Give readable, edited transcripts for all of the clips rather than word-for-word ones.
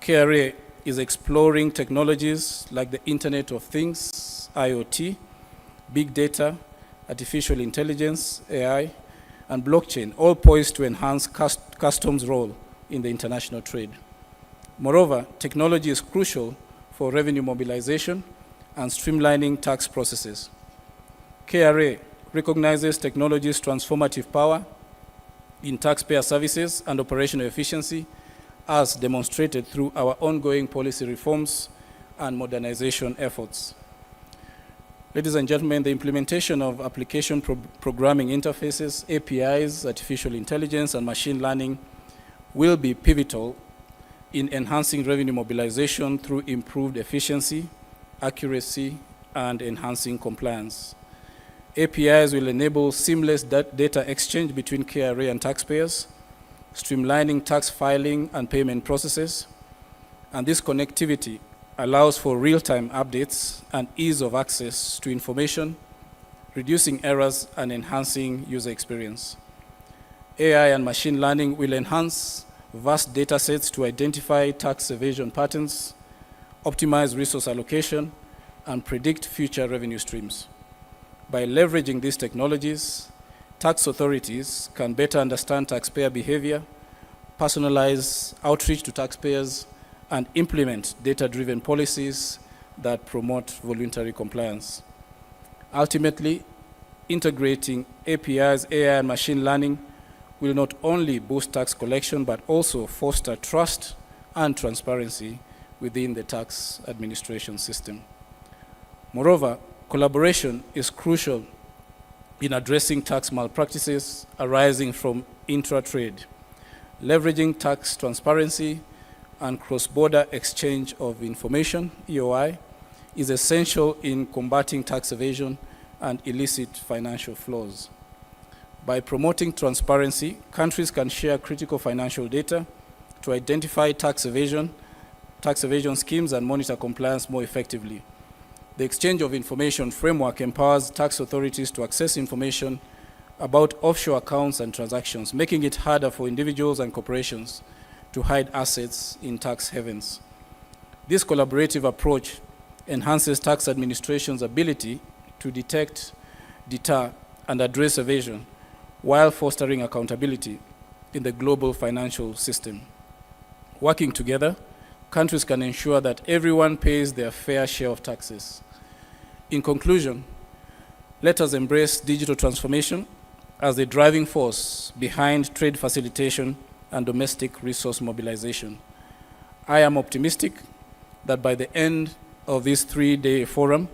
KRA is exploring technologies like the Internet of Things, IoT, big data, artificial intelligence, AI, and blockchain, all poised to enhance customs' role in the international trade. Moreover, technology is crucial for revenue mobilization and streamlining tax processes. KRA recognizes technology's transformative power in taxpayer services and operational efficiency, as demonstrated through our ongoing policy reforms and modernization efforts. Ladies and gentlemen, the implementation of application programming interfaces, APIs, artificial intelligence, and machine learning will be pivotal in enhancing revenue mobilization through improved efficiency, accuracy, and enhancing compliance. APIs will enable seamless data exchange between KRA and taxpayers, streamlining tax filing and payment processes, and this connectivity allows for real-time updates and ease of access to information, reducing errors and enhancing user experience. AI and machine learning will enhance vast data sets to identify tax evasion patterns, optimize resource allocation, and predict future revenue streams. By leveraging these technologies, tax authorities can better understand taxpayer behavior, personalize outreach to taxpayers, and implement data-driven policies that promote voluntary compliance. Ultimately, integrating APIs, AI, and machine learning will not only boost tax collection, but also foster trust and transparency within the tax administration system. Moreover, collaboration is crucial in addressing tax malpractices arising from intra-trade. Leveraging tax transparency and cross-border exchange of information, EOI, is essential in combating tax evasion and illicit financial flows. By promoting transparency, countries can share critical financial data to identify tax evasion schemes and monitor compliance more effectively. The exchange of information framework empowers tax authorities to access information about offshore accounts and transactions, making it harder for individuals and corporations to hide assets in tax havens. This collaborative approach enhances tax administration's ability to detect, deter, and address evasion, while fostering accountability in the global financial system. Working together, countries can ensure that everyone pays their fair share of taxes. In conclusion, let us embrace digital transformation as the driving force behind trade facilitation and domestic resource mobilization. I am optimistic that by the end of this 3-day forum,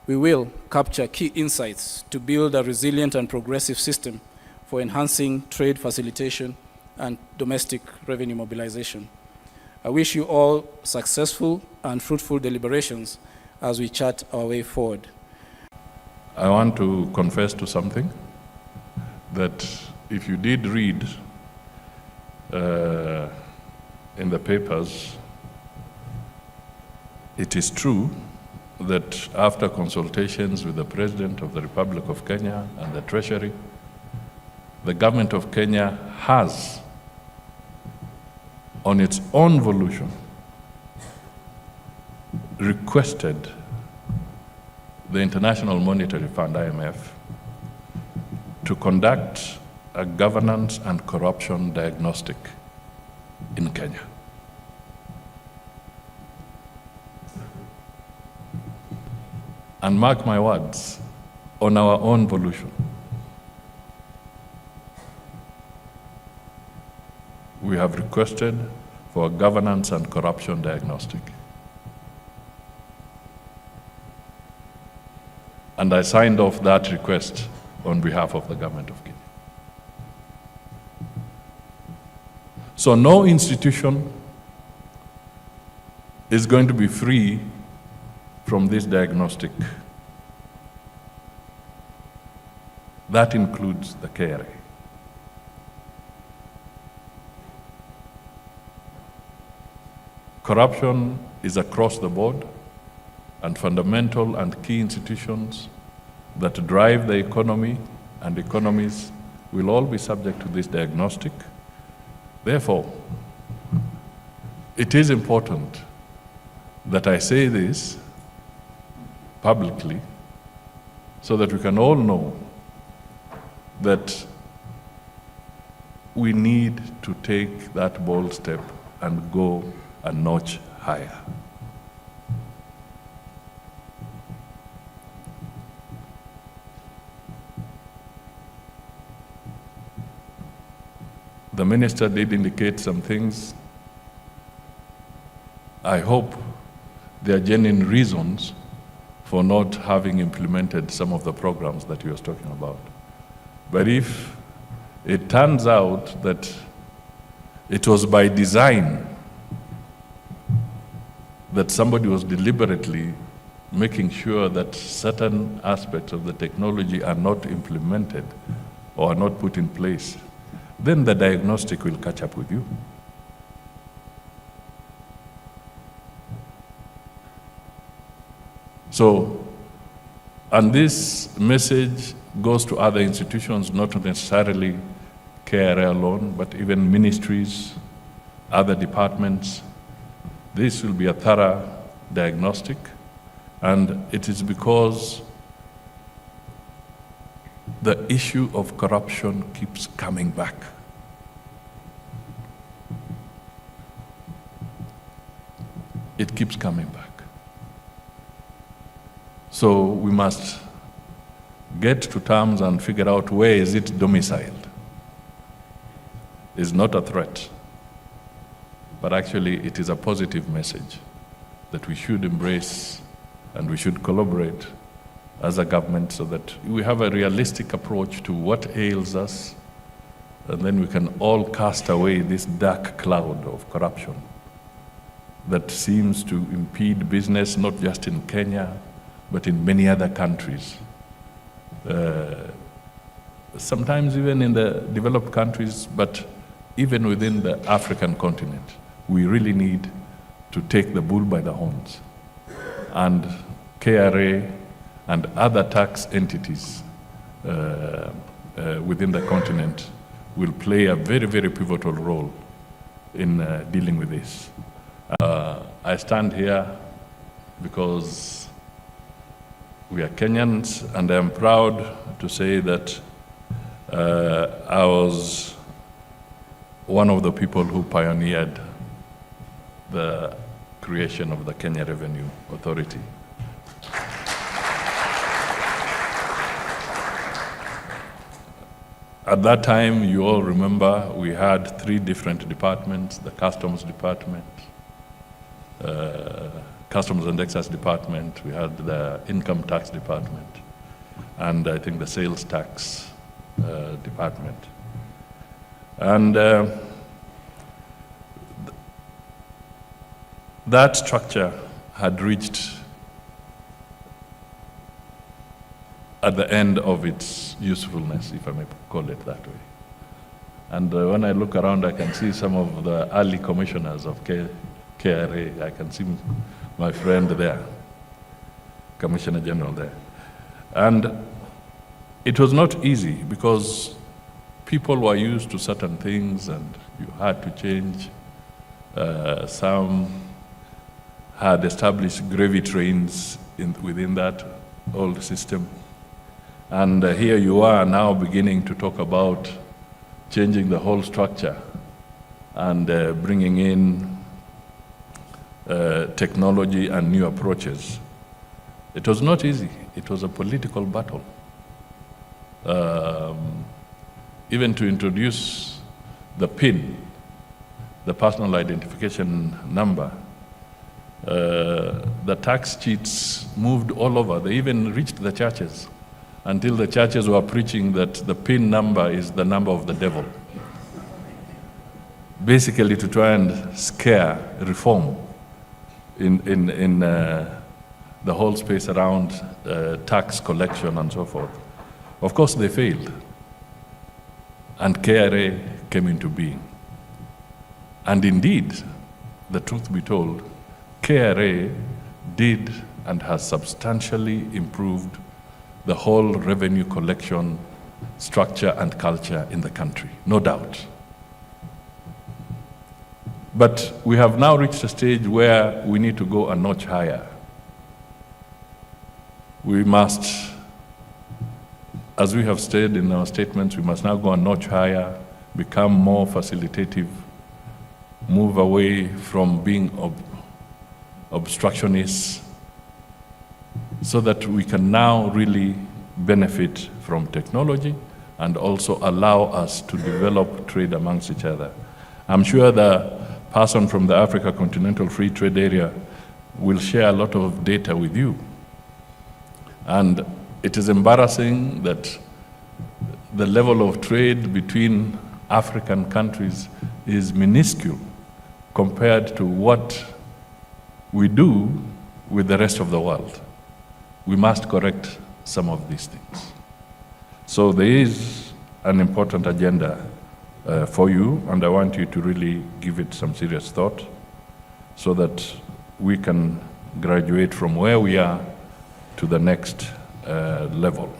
we will capture key insights to build a resilient and progressive system for enhancing trade facilitation and domestic revenue mobilization. I wish you all successful and fruitful deliberations as we chart our way forward. I want to confess to something, that if you did read in the papers, it is true that after consultations with the President of the Republic of Kenya and the Treasury, the government of Kenya has, on its own volition, requested the International Monetary Fund, IMF, to conduct a governance and corruption diagnostic in Kenya. And mark my words, on our own volition. We have requested for a governance and corruption diagnostic. And I signed off that request on behalf of the government of Kenya. So no institution is going to be free from this diagnostic. That includes the KRA. Corruption is across the board, and fundamental and key institutions that drive the economy and economies will all be subject to this diagnostic. Therefore, it is important that I say this publicly so that we can all know that we need to take that bold step and go a notch higher. The minister did indicate some things. I hope there are genuine reasons for not having implemented some of the programs that he was talking about. But if it turns out that it was by design that somebody was deliberately making sure that certain aspects of the technology are not implemented or are not put in place, then the diagnostic will catch up with you. So, and this message goes to other institutions, not necessarily KRA alone, but even ministries, other departments. This will be a thorough diagnostic, and it is because the issue of corruption keeps coming back. It keeps coming back. So we must get to terms and figure out where is it domiciled. It's not a threat, but actually it is a positive message that we should embrace and we should collaborate as a government so that we have a realistic approach to what ails us, and then we can all cast away this dark cloud of corruption that seems to impede business, not just in Kenya, but in many other countries. Sometimes even in the developed countries, but even within the African continent, we really need to take the bull by the horns. And KRA and other tax entities within the continent will play a very, very pivotal role in dealing with this. I stand here because we are Kenyans, and I am proud to say that I was one of the people who pioneered the creation of the Kenya Revenue Authority. At that time, you all remember, we had 3 different departments: the Customs Department, Customs and Excise Department, we had the Income Tax Department, and I think the Sales Tax Department. And that structure had reached at the end of its usefulness, if I may call it that way. And when I look around, I can see some of the early commissioners of KRA. I can see my friend there, Commissioner General there. And it was not easy because people were used to certain things and you had to change. Some had established gravy trains within that old system. And here you are now beginning to talk about changing the whole structure and bringing in technology and new approaches. It was not easy. It was a political battle. Even to introduce the PIN, the personal identification number, the tax cheats moved all over. They even reached the churches, until the churches were preaching that the PIN number is the number of the devil. Basically to try and scare reform in the whole space around tax collection and so forth. Of course, they failed. And KRA came into being. And indeed, the truth be told, KRA did and has substantially improved the whole revenue collection structure and culture in the country, no doubt. But we have now reached a stage where we need to go a notch higher. We must, as we have stated in our statements, we must now go a notch higher, become more facilitative, move away from being obstructionists, so that we can now really benefit from technology and also allow us to develop trade amongst each other. I'm sure the person from the Africa Continental Free Trade Area will share a lot of data with you. And it is embarrassing that the level of trade between African countries is minuscule compared to what we do with the rest of the world. We must correct some of these things. So there is an important agenda for you, and I want you to really give it some serious thought so that we can graduate from where we are to the next level.